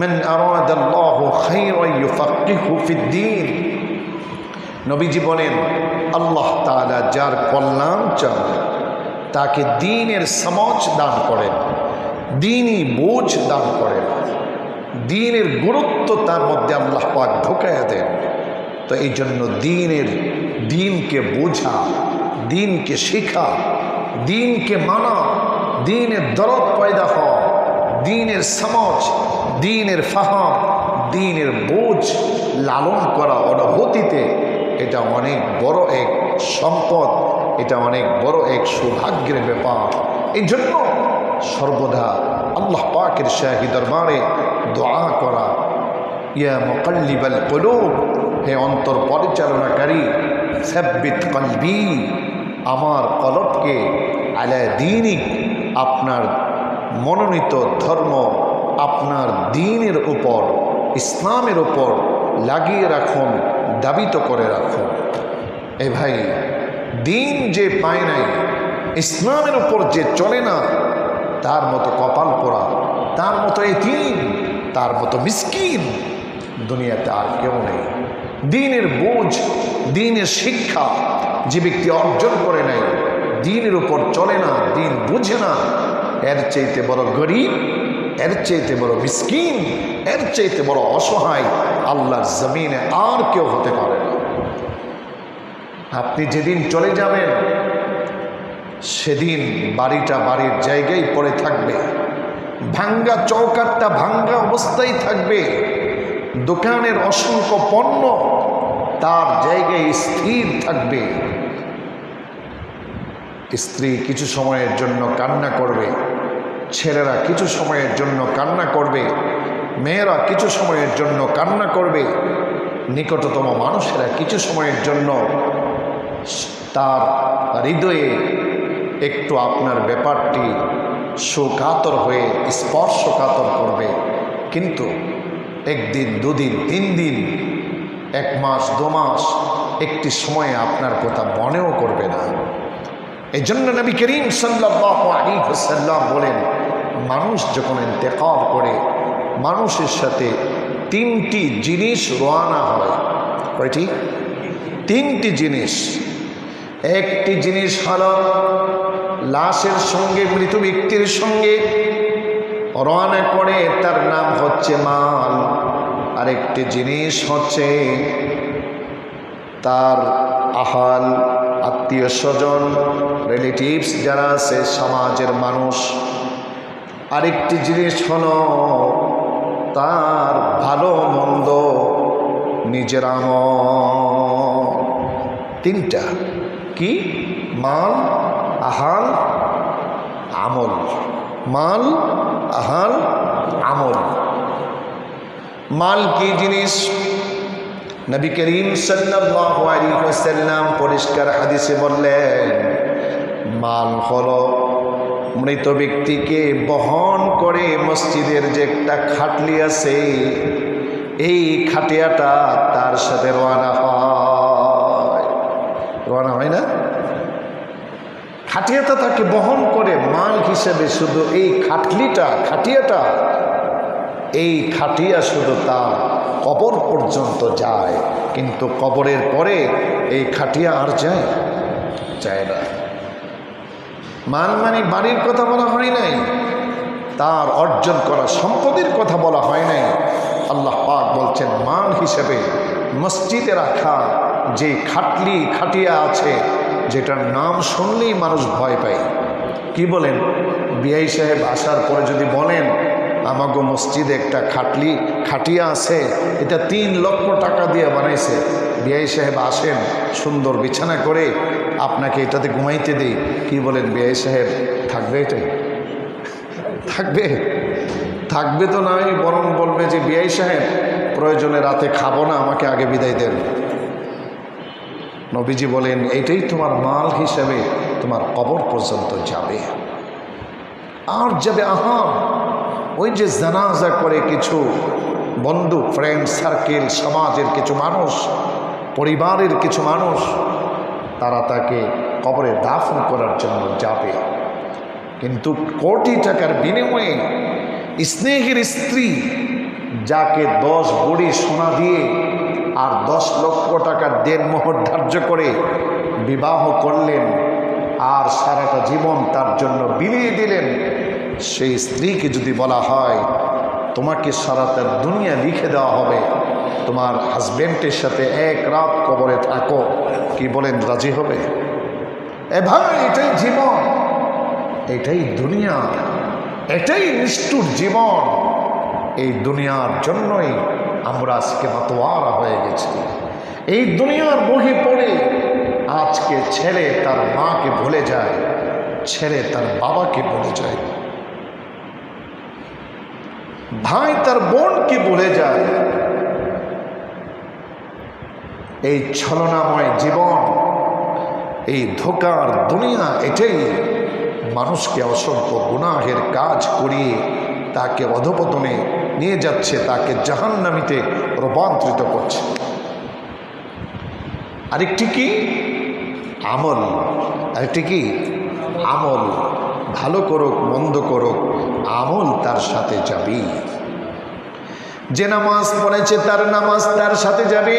মান আরাদাল্লাহু খায়রান ইউফাক্কিহু ফিদ্দীন। নবীজি বলেন, আল্লাহ তাআলা যার কল্যাণ চান তাকে দ্বীনের সমঝ দান করেন, দ্বীনি বোঝ দান করেন, দ্বীনের গুরুত্ব তার মধ্যে আল্লাহ পাক ঢোকায়া দেন। তো এই জন্য দ্বীনকে বোঝা, দ্বীনকে শেখা, দ্বীনকে মানা, দ্বীনের দরদ পয়দা হওয়া, দ্বীনের সমঝ, দ্বীনের ফাহাম, দ্বীনের বোঝ লালন করা অনুভূতিতে, এটা অনেক বড় এক সম্পদ, এটা অনেক বড় এক সৌভাগ্যের ব্যাপার। এই জন্য সর্বদা আল্লাহ পাকের শাহী দরবারে দোয়া করা, ইয়া মুকাল্লিবাল কুলুব, হে অন্তর পরিচালনাকারী, সাব্বিত কলবি, আমার কলবকে আলা দীনিক, আপনার মনোনীত ধর্ম, আপনার দ্বীনের উপর, ইসলামের উপর লাগিয়ে রাখুন, দাবিত করে রাখুন। এ ভাই, দ্বীন যে পায় নাই, ইসলামের উপর যে চলে না, তার মতো কপাল পোড়া, তার মতো এতিম, তার মতো মিসকিন দুনিয়াতে আর কেউ নেই। দ্বীনের বোঝ, দ্বীনের শিক্ষা যে ব্যক্তি অর্জন করে নাই, দ্বীনের উপর চলে না, দ্বীন বুঝে না, এর চাইতে বড় গরিব, এর চাইতে বড় মিসকিন, এর চাইতে বড় অসহায় আল্লাহর জমিনে আর কেউ হতে পারে না। আপনি যেদিন চলে যাবেন সেদিন বাড়িটা বাড়ির জায়গায় পড়ে থাকবে, ভাঙ্গা চৌকাটটা ভাঙ্গা অবস্থায় থাকবে, দোকানের অসংখ্য পণ্য তার জায়গায় স্থির থাকবে। স্ত্রী কিছু সময়ের জন্য কান্না করবে, ছেলেরা কিছু সময়ের জন্য কান্না করবে, মেয়েরা কিছু সময়ের জন্য কান্না করবে, নিকটতম মানুষেরা কিছু সময়ের জন্য তার হৃদয়ে একটু আপনার ব্যাপারটি শোকাতর হয়ে স্পর্শকাতর করবে। কিন্তু একদিন, দুদিন, 3 দিন, 1 মাস, 2 মাস, একটি সময়ে আপনার কথা মনেও করবে না। এই জন্য নবী করিম সাল্লাল্লাহু আলাইহি ওয়াসাল্লাম বলেন, মানুষ যখন ইন্তেকাল করে, মানুষের সাথে 3টি জিনিস রওনা হয়। কয়টি? 3টি জিনিস। একটি জিনিস হলো লাশের সঙ্গে, মৃত ব্যক্তির সঙ্গে রওনা করে, তার নাম হচ্ছে মাল। আরেকটি জিনিস হচ্ছে তার আহাল, আত্মীয় স্বজন, রিলেটিভস যারা আছে, সমাজের মানুষ। আরেকটি জিনিস হলো তার ভালো মন্দ, নিজের আমল। 3টা কি? মাল, আহাল, আমল। মাল, আহাল, আমল। মাল কি জিনিস? নবী করিম সাল্লাল্লাহু আলাইহি ওয়াসাল্লাম পরিষ্কার হাদিসে বললেন, মাল হলো মৃত ব্যক্তিকে বহন করে মসজিদের যে একটা খাটলি আছে, এই খাটিয়াটা তার সাথে রওনা হয়। রওনা হয় না? খাটিয়াটা তাকে বহন করে মাল হিসেবে, শুধু এই খাটিয়াটা, এই খাটিয়া শুধু তার কবর পর্যন্ত যায়, কিন্তু কবরের পরে এই খাটিয়া আর যায় না। মাল মানে বাড়ির কথা বলা হয় নাই, তার অর্জন করা সম্পদের কথা বলা হয় নাই। আল্লাহ পাক বলছেন, মাল হিসেবে মসজিদে রাখা যে খাটিয়া আছে, যেটার নাম শুনলেই মানুষ ভয় পায়। কি বলেন? বিআই সাহেব আসার পরে যদি বলেন, আমাগো মসজিদে একটা খাটিয়া আছে, এটা 3 লক্ষ টাকা দিয়ে বানাইছে, বিআই সাহেব আসেন, সুন্দর বিছানা করে আপনাকে এটাতে ঘুমাইতে দিই, কি বলেন বিআই সাহেব? থাকবে? এটাই থাকবে তো নয়, বরং বলবে যে বিআই সাহেব প্রয়োজনে রাতে খাবো না, আমাকে আগে বিদায় দেন। নবীজি বলেন, এইটাই তোমার মাল হিসেবে তোমার কবর পর্যন্ত যাবে। আর যাবে আহাম, ওই যে জানাজা করে কিছু বন্ধু, ফ্রেন্ড সার্কেল, সমাজের কিছু মানুষ, পরিবারের কিছু মানুষ, তারা তাকে কবরে দাফন করার জন্য যাবে। কিন্তু কোটি টাকার বিনিময়ে স্নেহের স্ত্রী যাকে 10 ভরি সোনা দিয়ে আর 10 লক্ষ টাকার দেনমোহর ধার্য করে বিবাহ করলেন আর সারাটা জীবন তার জন্য বিলিয়ে দিলেন, সেই স্ত্রীকে যদি বলা হয় তোমাকে সারাটা দুনিয়া লিখে দেওয়া হবে, তোমার হাজব্যান্ডের সাথে এক রাত কবরে থাকো, কি বলেন রাজি হবে? এ ভাই, এটাই জীবন, এটাই দুনিয়া, এটাই নিষ্ঠুর জীবন। এই দুনিয়ার জন্যই আমরা আজকে মাতোয়ারা হয়ে গেছি। এই দুনিয়ার বহি পড়ে আজকে ছেলে তার মাকে ভুলে যায়, ছেলে তার বাবাকে ভুলে যায়, ভাই তার বোনকে ভুলে যায়। এই ছলনাময় জীবন, এই ধোঁকার দুনিয়া, এটাই মানুষকে অসংখ্য গুনাহের কাজ করিয়ে তাকে অধপতনে নিয়ে যাচ্ছে, তাকে জাহান্নামীতে রূপান্তরিত করছে। আরেকটি কি? আমল। আরেকটি কি? আমল। ভালো করুক মন্দ করুক, আমল তার সাথে যাবে। যে নামাজ পড়েছে তার নামাজ তার সাথে যাবে,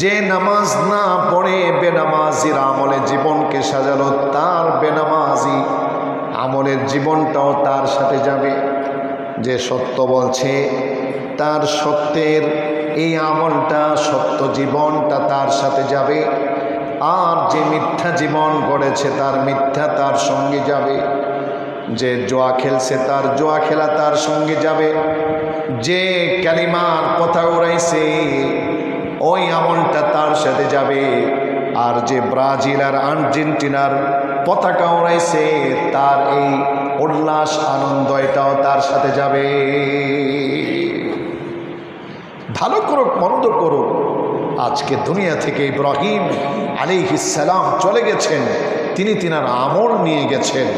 যে নামাজ না পড়ে বেনামাজির আমলে জীবনকে সাজালো, তার বেনামাজি আমলের জীবনটাও তার সাথে যাবে। যে সত্য বলছে তার সত্যের এই আমলটা, সত্য জীবনটা তার সাথে যাবে, আর যে মিথ্যা জীবন গড়েছে তার মিথ্যা তার সঙ্গে যাবে। যে জুয়া খেলছে তার জুয়া খেলা তার সঙ্গে যাবে। যে কালিমার কথা উড়াইছে ওই আমলটা তার সাথে যাবে। আর যে ব্রাজিল আর আর্জেন্টিনার পতাকা উড়াইছে তার এই উল্লাস আনন্দ এটাও তার সাথে যাবে। ভালো করুক মন্দ করুক, আজকে দুনিয়া থেকে ইব্রাহিম আলাইহিস সালাম চলে গেছেন, তিনি তিনার আমল নিয়ে গেছেন।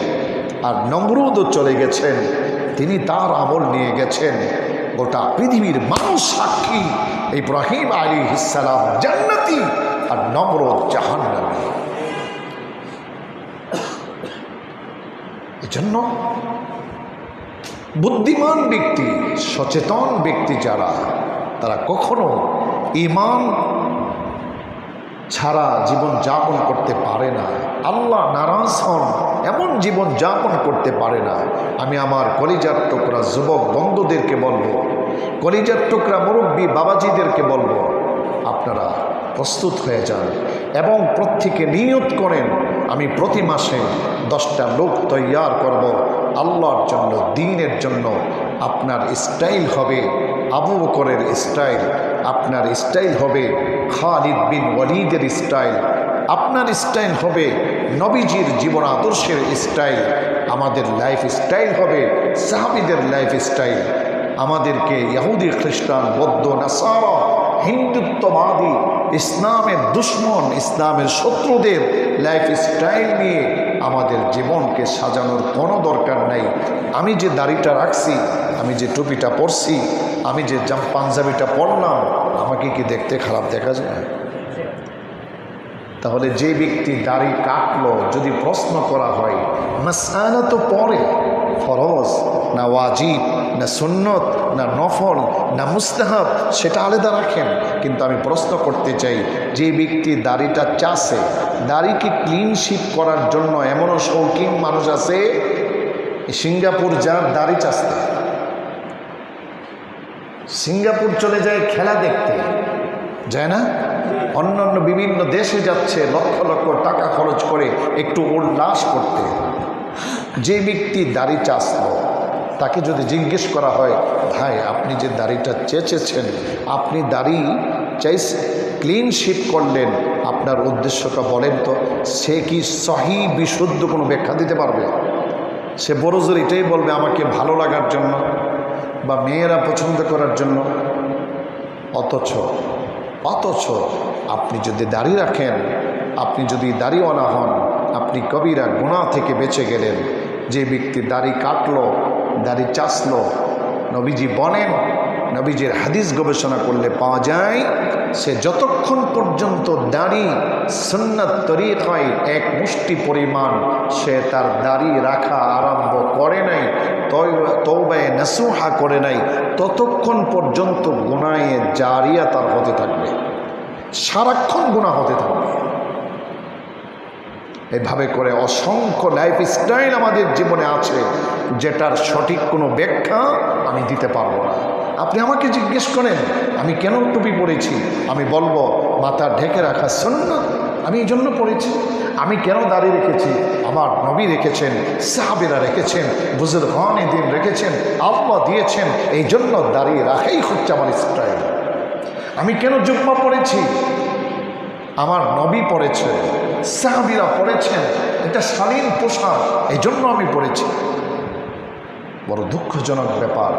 আর নমরুদও চলে গেছেন, তিনি তার আমল নিয়ে গেছেন। গোটা পৃথিবীর মানুষ সাক্ষী, ইব্রাহিম আলাইহিস সালাম জান্নাতি আর নমরুদ জাহান্নামী। এজন্য বুদ্ধিমান ব্যক্তি, সচেতন ব্যক্তি যারা, তারা কখনো ঈমান ছাড়া জীবন যাপন করতে পারে না। আল্লাহ নারাজ হন এমন জীবন যাপন করতে পারে না। আমি আমার কলিজার টুকরা যুবক বন্ধুদেরকে বলবো, কলিজার টুকরা মুরব্বী বাবাজিদেরকে বলবো, আপনারা প্রস্তুত হয়ে যান এবং প্রত্যেকে নিয়ত করেন আমি প্রতি মাসে 10টা লোক তৈয়ার করব আল্লাহর জন্য, দ্বীনের জন্য। আপনার স্টাইল হবে আবু বকরের স্টাইল, আপনার স্টাইল হবে খালিদ বিন ওয়ালিদের স্টাইল, আপনার স্টাইল হবে নবীজির জীবন আদর্শের স্টাইল, আমাদের লাইফ স্টাইল হবে সাহাবীদের লাইফ স্টাইল। আমাদেরকে ইহুদি খ্রিস্টান বৌদ্ধ নাসারা হিন্দুত্ববাদী ইসলামের দুশ্মন ইসলামের শত্রুদের লাইফ স্টাইল নিয়ে আমাদের জীবনকে সাজানোর কোনো দরকার নাই। আমি যে দাড়িটা রাখছি, আমি যে টুপিটা পরছি, আমি যে পাঞ্জাবিটা পরলাম, আমাকে কি দেখতে খারাপ দেখা যায়? তাহলে যে ব্যক্তি দাড়ি কাটলো, যদি প্রশ্ন করা হয় মাসআলা তো পরে ফরজ না ওয়াজিব না সুন্নত না নফল না মুস্তাহাব, সেটা আলাদা রাখেন। কিন্তু আমি প্রশ্ন করতে চাই, যে ব্যক্তি দাড়িটা চাষে, দাড়িকে ক্লিন শিপ করার জন্য এমনও শৌখিন মানুষ আছে, সিঙ্গাপুর যার দাড়ি চাষতে, সিঙ্গাপুর চলে যায় খেলা দেখতে, যায় না? অন্যান্য বিভিন্ন দেশে যাচ্ছে লক্ষ লক্ষ টাকা খরচ করে একটু উল্লাস করতে। যে ব্যক্তি দাড়ি চাষলো, তাকে যদি জিজ্ঞেস করা হয়, ভাই আপনি যে দাড়িটা চেঁচেছেন, আপনি দাড়ি চাইছে ক্লিন শিপ করলেন, আপনার উদ্দেশ্যটা বলেন তো, সে কি সহি বিশুদ্ধ কোনো ব্যাখ্যা দিতে পারবে? সে বড় জোর এটাই বলবে আমাকে ভালো লাগার জন্য বা মেয়েরা পছন্দ করার জন্য। অথচ আপনি যদি দাড়ি রাখেন, আপনি যদি দাড়িওয়ালা হন, আপনি কবিরা গুনাহ থেকে বেঁচে গেলেন। যে ব্যক্তি দাড়ি কাটলো, দাড়ি চাষলো, নবীজি বলেন, নবীজির হাদিস গবেষণা করলে পাওয়া যায়, সে যতক্ষণ পর্যন্ত দাড়ি সুন্নাত তরিকায় এক মুষ্টি পরিমাণ সে তার দাড়ি রাখা আরম্ভ করে নাই, তওবায়ে নাসুহা করে নাই, ততক্ষণ পর্যন্ত গুনাহে জারিয়া তার হতে থাকবে, সারাক্ষণ গুনাহ হতে থাকবে। এভাবে করে অসংখ্য লাইফস্টাইল আমাদের জীবনে আছে, যেটার সঠিক কোনো ব্যাখ্যা আমি দিতে পারবো না। আপনি আমাকে জিজ্ঞেস করেন আমি কেন টুপি পরেছি, আমি বলবো মাথা ঢেকে রাখা সুন্নাত, আমি এই জন্য পড়েছি। আমি কেন দাড়ি রেখেছি, আমার নবী রেখেছেন, সাহাবীরা রেখেছেন, বুজুর্গানে দ্বীন রেখেছেন, আল্লাহ দিয়েছেন, এই জন্য দাড়ি রাখাই হচ্ছে আমার স্টাইল। আমি কেন জুব্বা পরেছি, আমার নবী পরেছেন, সাহাবীরা পরেছেন, এটা শালীন পোশাক, এই জন্য আমি পরেছি। বড় দুঃখজনক ব্যাপার,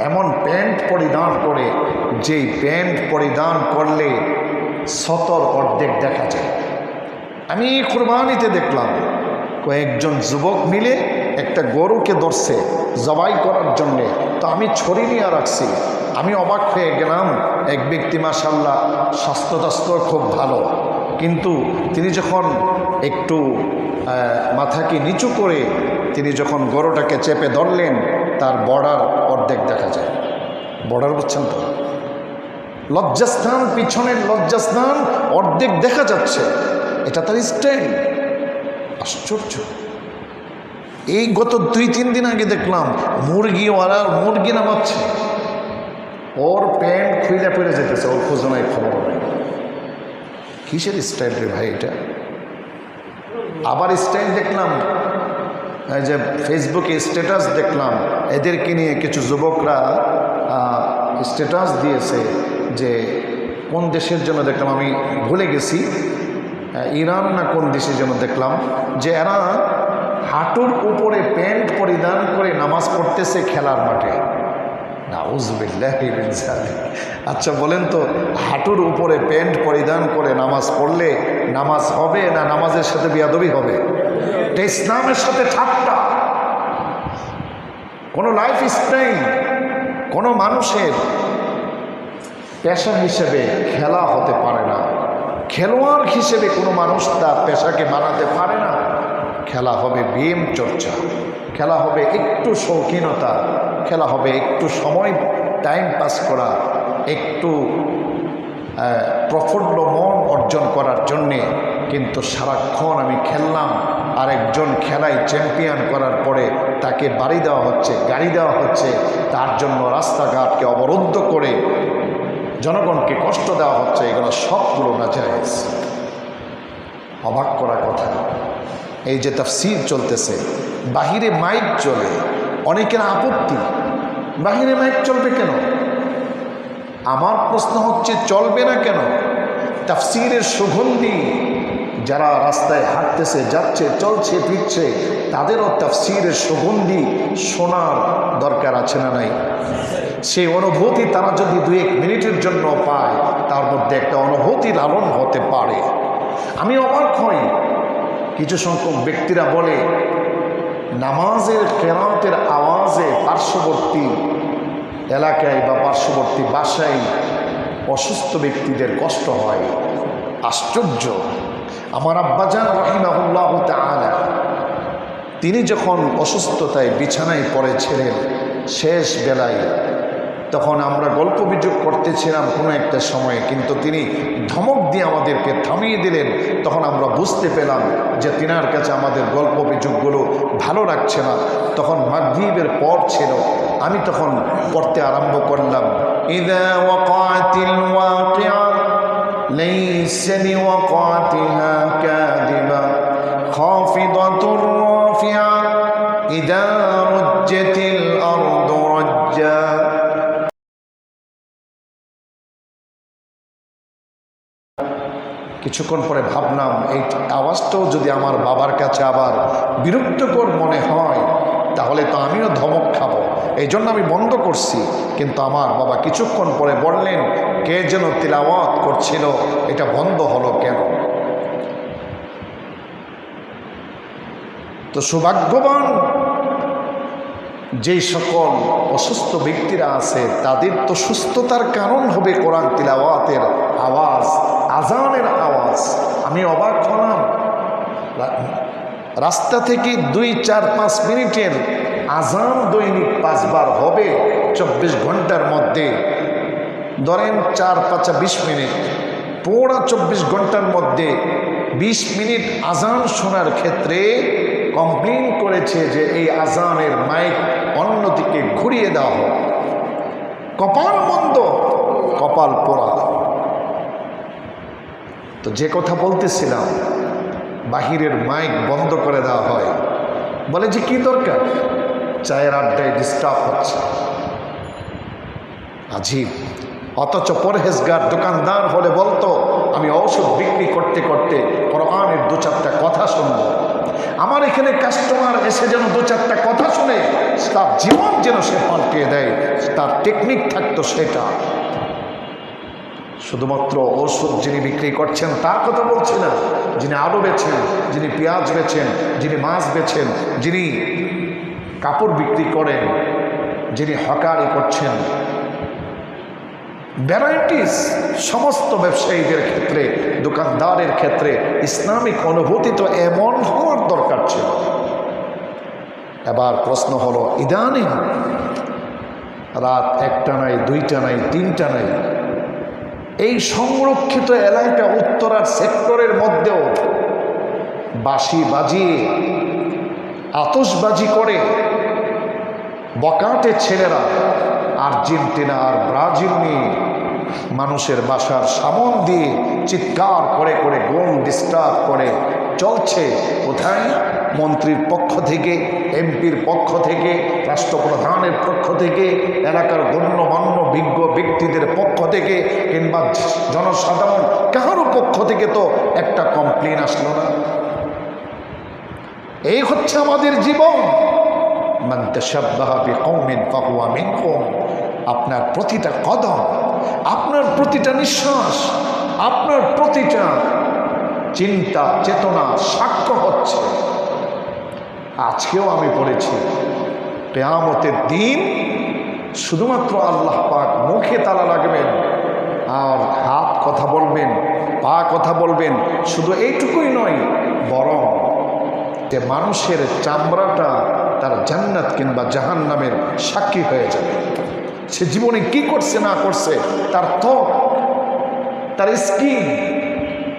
এমন প্যান্ট পরিধান করে, যেই প্যান্ট পরিধান করলে সতর অর্ধেক দেখা যায়। আমি কুরবানিতে দেখলাম কয়েকজন যুবক মিলে একটা গরুকে ধরছে জবাই করার জন্যে, তো আমি ছড়ি নিয়ে রাখছি। আমি অবাক হয়ে গেলাম, এক ব্যক্তি মাশাআল্লাহ স্বাস্থ্য খুব ভালো, কিন্তু তিনি যখন একটু মাথাকে নিচু করে তিনি যখন গরুটাকে চেপে ধরলেন, তার বর্ডার অর্ধেক দেখা যায়। বর্ডার বুঝছেন তো, লজ্জাস্থান, পিছনের লজ্জাস্থান অর্ধেক দেখা যাচ্ছে, এটা তার স্টাইল। আশ্চর্য। এই গত 2-3 দিন আগে দেখলাম মুরগিওয়ালা মুরগি নামাচ্ছে, ওর প্যান্ট খুইলে পড়ে যেতেছে, ওর খোঁজ নাই, খবর নেই। কিসের স্টাইল রে ভাই এটা? আবার স্টাইল দেখলাম, এই যে ফেসবুকে স্ট্যাটাস দেখলাম, এদেরকে নিয়ে কিছু যুবকরা স্ট্যাটাস দিয়েছে, যে কোন দেশের জন্য দেখলাম, আমি ভুলে গেছি, ইরান না কোন দেশের জন্য দেখলাম, যে এরা হাঁটুর উপরে প্যান্ট পরিধান করে নামাজ পড়তেছে খেলার মাঠে। নাউযুবিল্লাহি মিন যালিক। আচ্ছা বলেন তো, হাঁটুর উপরে প্যান্ট পরিধান করে নামাজ পড়লে নামাজ হবে না নামাজের সাথে বিয়াদবি হবে? এটা ইসলামের সাথে ঠাট্টা। কোনো লাইফ স্টাইল কোনো মানুষের পেশা হিসেবে খেলা হতে পারে না, খেলোয়াড় হিসেবে কোনো মানুষ তার পেশাকে বানাতে পারে না। খেলা হবে ব্যায়াম চর্চা, খেলা হবে একটু শৌখিনতা, খেলা হবে একটু সময় টাইম পাস করা, একটু প্রফুল্ল মন অর্জন করার জন্যে। কিন্তু সারাক্ষণ আমি খেললাম, আরেকজন খেলায় চ্যাম্পিয়ন করার পরে তাকে বাড়ি দেওয়া হচ্ছে, গাড়ি দেওয়া হচ্ছে, তার জন্য রাস্তাঘাটকে অবরুদ্ধ করে জনগণকে কষ্ট দেওয়া হচ্ছে, এগুলো সবগুলো নাজায়েজ। অবাক করা কথা, এই যে তাফসীর চলতেছে, বাহিরে মাইক চলে, অনেকের আপত্তি, বাহিরে মাইক চলবে কেন? আমার প্রশ্ন হচ্ছে চলবে না কেন? তাফসীরের সুগন্ধি যারা রাস্তায় হাঁটতেছে, যাচ্ছে, চলছে, ফিরছে, তাদেরও তাফসীরের সুগন্ধি শোনার দরকার আছে না নাই? সেই অনুভূতি তারা যদি 2-1 মিনিটের জন্য পায়, তার মধ্যে একটা অনুভূতি লালন হতে পারে। আমি অবাক হই, কিছু সংখ্যক ব্যক্তিরা বলে নামাজের কেরাতের আওয়াজে পার্শ্ববর্তী এলাকায় বা পার্শ্ববর্তী বাসায় অসুস্থ ব্যক্তিদের কষ্ট হয়। আশ্চর্য। আমার আব্বাজান রাহিমাহুল্লাহু তাআলা তিনি যখন অসুস্থতায় বিছানায় পড়েছিলেন শেষ বেলায়, তখন আমরা গল্প বিযোগ করতেছিলাম কোনো একটা সময়ে, কিন্তু তিনি ধমক দিয়ে আমাদেরকে থামিয়ে দিলেন। তখন আমরা বুঝতে পেলাম যে তিনার কাছে আমাদের গল্প বিযোগগুলো ভালো লাগছে না। তখন মাগরিবের পর ছিল, আমি তখন পড়তে আরম্ভ করলাম, ইযা ওয়াকাতিল ওয়াকিআ লাইসা লিওয়াকাতিহা কাযিবা খাফিদাতুর রাফিআ ইযা রুজ্জাতিল আরদু রাজ্জা। কিছুক্ষণ পরে ভাবলাম, এই আওয়াজটাও যদি আমার বাবার কাছে আবার বিরক্তকর মনে হয়, তাহলে তো আমিও ধমক খাবো, এই জন্য আমি বন্ধ করছি। কিন্তু আমার বাবা কিছুক্ষণ পরে বললেন, কে যেন তিলাওয়াত করছিল, এটা বন্ধ হলো কেন? তো সৌভাগ্যবান যেই সকল অসুস্থ ব্যক্তিরা আছে তাদের তো সুস্থতার কারণ হবে কোরআন তিলাওয়াতের আওয়াজ, আজানের আওয়াজ। আমি অবাক হলাম, রাস্তা থেকে 2-4-5 মিনিটের আজান দৈনিক 5 বার হবে 24 ঘন্টার মধ্যে। ধরেন 4-5-20 মিনিট, পুরা 24 ঘন্টার মধ্যে 20 মিনিট আজান শোনার ক্ষেত্রে কমপ্লেন করেছে যে এই আজানের মাইক অন্যদিকে ঘুরিয়ে দেওয়া হোক। কপাল মন্দ, কপাল পোড়া। তো যে কথা বলতেছিলাম, বাহিরের মাইক বন্ধ করে দেওয়া হয়, বলে যে কি দরকার, চায়ের আড্ডায় ডিস্টার্ব হচ্ছে। আজীব। অথচ পরহেজগার দোকানদার হলে বলতো আমি ঔষধ বিক্রি করতে করতে কোরআনের 2-4টা কথা শুনব। আমার এখানে কাস্টমার এসে যেন 2-4টা কথা শুনে তার জীবন যেন সে পাল্টে দেয়, তার টেকনিক থাকতো সেটা। শুধুমাত্র ওষুধ যিনি বিক্রি করছেন তার কথা বলছি না, যিনি আলু বেচেন, যিনি পেঁয়াজ বেচেন, যিনি মাছ বেচেন, যিনি কাপড় বিক্রি করেন, যিনি হকারি করছেন, ভ্যারাইটিস সমস্ত ব্যবসায়ীদের ক্ষেত্রে, দোকানদারের ক্ষেত্রে ইসলামিক অনুভূতি তো এমন হওয়ার দরকার ছিল। এবার প্রশ্ন হলো, ইদানিং রাত 1টা নাই, 2টা নাই, 3টা নাই, এই সংরক্ষিত এলাকা উত্তরার সেক্টরের মধ্যেও বাঁশি বাজিয়ে আতশবাজি করে বকাটে ছেলেরা আর্জেন্টিনা আর ব্রাজিল নিয়ে মানুষের বাসার সামন দিয়ে চিৎকার করে করে গোল ডিস্টার্ব করে চলছে। কোথায়? মন্ত্রীর পক্ষ থেকে, এমপির পক্ষ থেকে, রাষ্ট্রপ্রধানের পক্ষ থেকে, এলাকার গণ্যমান্য বিজ্ঞ ব্যক্তিদের পক্ষ থেকে, কিংবা জনসাধারণ কারো পক্ষ থেকে তো একটা কমপ্লেন আসলো না। এই হচ্ছে আমাদের জীবন। মান তাশাব্বাহা বিকওমিন ফাহুয়া মিনহুম। আপনার প্রতিটা কদম, আপনার প্রতিটা নিঃশ্বাস, আপনার প্রতিটা চিন্তা চেতনা সাক্ষ্য হচ্ছে। আজকেও আমি পড়েছি, কিয়ামতের দিন শুধুমাত্র আল্লাহ পাক মুখে তালা লাগবেন আর হাত কথা বলবেন, পা কথা বলবেন। শুধু এইটুকুই নয়, বরং যে মানুষের চামড়াটা তার জান্নাত কিংবা জাহান্নামের সাক্ষী হয়ে যাবে। সে জীবনে কি করছে না করছে, তার ত্বক, তার স্কিন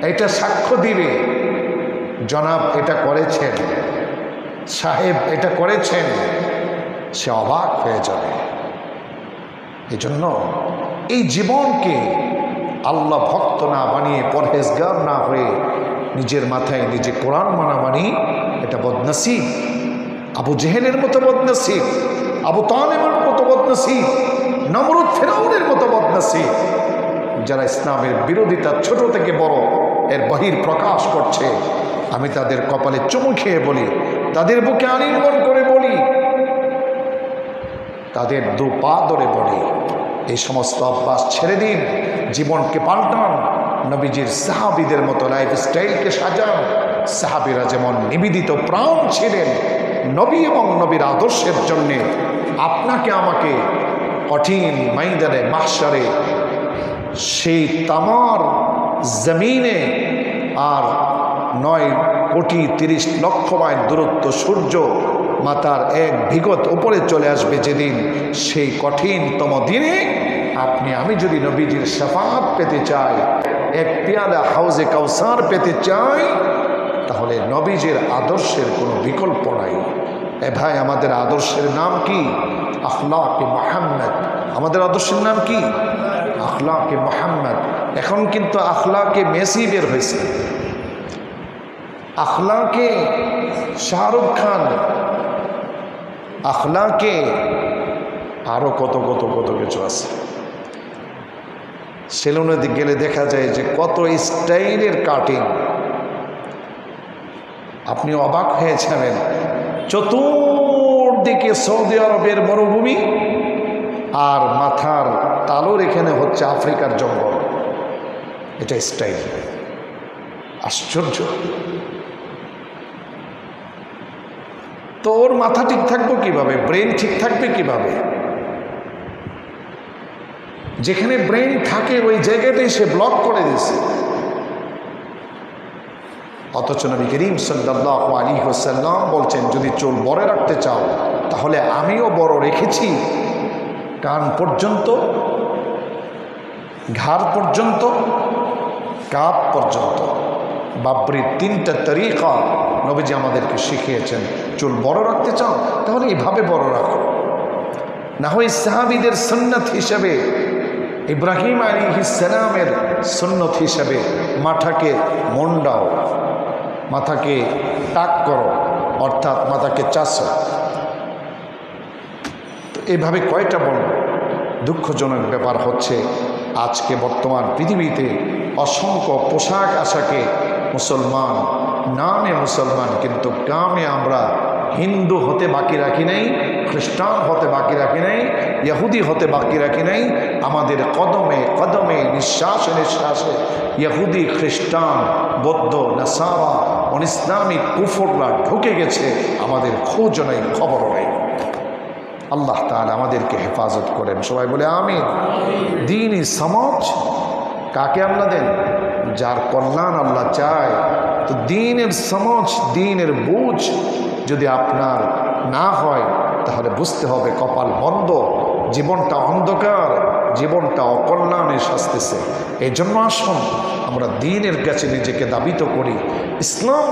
এটা সাক্ষ্য দিবে, জনাব এটা করেছেন, সাহেব এটা করেছেন। সে অবাক হয়ে যাবে। এজন্য এই জীবনকে আল্লাহ ভক্ত না বানিয়ে, পরহেজগার না হয়ে নিজের মাথায় নিজে কোরআন মানা মানি, এটা বদনসিব। আবু জেহেলের মতো বদনসিব, আবু তালেবের মতো বদনসিব, নমরুদ ফেরাউনের মতো বদনসিব, যারা ইসলামের বিরোধিতা ছোট থেকে বড় এর বহির প্রকাশ করছে। আমি তাদের কপালে চুমু খেয়ে বলি, তাদের বুকে আলিঙ্গন করে বলি, তাদের 2 পা ধরে বলি, এই সমস্ত অভ্যাস ছেড়ে দিন, জীবনকে পাল্টান, নবীজির সাহাবীদের মতো লাইফস্টাইলকে সাজান। সাহাবীরা যেমন নিবেদিত প্রাণ ছিলেন নবী এবং নবীর আদর্শের জন্যে, আপনাকে আমাকে কঠিন ময়দানে মাহশারে সেই তামার জমিনে আর 9,30,00,000 মাইল দূরত্ব সূর্য মাতার এক বিগত উপরে চলে আসবে যেদিন, সেই কঠিনতম দিনে আপনি আমি যদি নবীজির শাফাআত পেতে চাই, এক পেয়ালা হাউজে কাউসার পেতে চাই, তাহলে নবীজির আদর্শের কোনো বিকল্প নাই। এ ভাই, আমাদের আদর্শের নাম কি? আখলাকে মুহাম্মদ। আমাদের আদর্শের নাম কি? আখলাকে মুহাম্মদ। এখন কিন্তু আখলাকে মেসি বের হয়েছে, আখলাকে শাহরুখ খান, আখলাকে আরো কত কত কত কিছু আছে। সেলুনে গেলে দেখা যায় যে কত স্টাইলের কাটিং, আপনি অবাক হয়ে যাবেন। চতুর্দিকে সৌদি আরবের মরুভূমি আর মাথার তালুর এখানে হচ্ছে আফ্রিকার জঙ্গল। এটা স্টাইল, আশ্চর্য। তো ওর মাথা ঠিক থাকবে কিভাবে, ব্রেন ঠিক থাকবে কিভাবে? যেখানে ব্রেন থাকে ওই জায়গাটাই সে ব্লক করে দিয়েছে। অথচ নবী করিম সাল্লাল্লাহু আলাইহি ওয়াসাল্লাম বলছেন, যদি চুল বড় রাখতে চাও তাহলে আমিও বড় রেখেছি, কান পর্যন্ত, ঘাড় পর্যন্ত, কাঁধ পর্যন্ত। বাবরির 3টা তরিকা নবীজি আমাদেরকে শিখিয়েছেন। চুল বড় রাখতে চাও তাহলে এইভাবে বড় রাখো, না হয় সাহাবীদের সুন্নাত হিসেবে, ইব্রাহিম আলাইহিস সালামের সুন্নত হিসেবে মাথাকে মুন্ডাও, মাথাকে টাক করো, অর্থাৎ মাথাকে চাষো। তো এইভাবে কয়টা বলব? দুঃখজনক ব্যাপার হচ্ছে আজকে বর্তমান পৃথিবীতে অসংখ্য পোশাক আশাকে মুসলমান, নামে মুসলমান কিন্তু কামে আমরা হিন্দু হতে বাকি রাখি নাই, খ্রিস্টান হতে বাকি রাখি নাই, ইহুদি হতে বাকি রাখি নাই। আমাদের কদমে কদমে, নিঃশ্বাসে নিঃশ্বাসে ইহুদি, খ্রিস্টান, বৌদ্ধ, নাসারা, ইসলামিক কুফররা ঢুকে গেছে, আমাদের খোঁজ নাই, খবর নাই। আল্লাহ তাআলা আমাদেরকে হেফাজত করেন, সবাই বলে আমিন। দ্বীনি সমাজ কাকে আল্লাহ দেন? যার কল্যাণ আল্লাহ চায়। তো দ্বীনের সমাজ, দ্বীনের বুঝ যদি আপনার না হয় তাহলে বুঝতে হবে কপাল বন্ধ, জীবনটা অন্ধকার, জীবনটা অকল্যাণে শাস্তিছে। এই জন্য আসুন আমরা দ্বীনের কাছে নিজেকে দাবিত করি। ইসলাম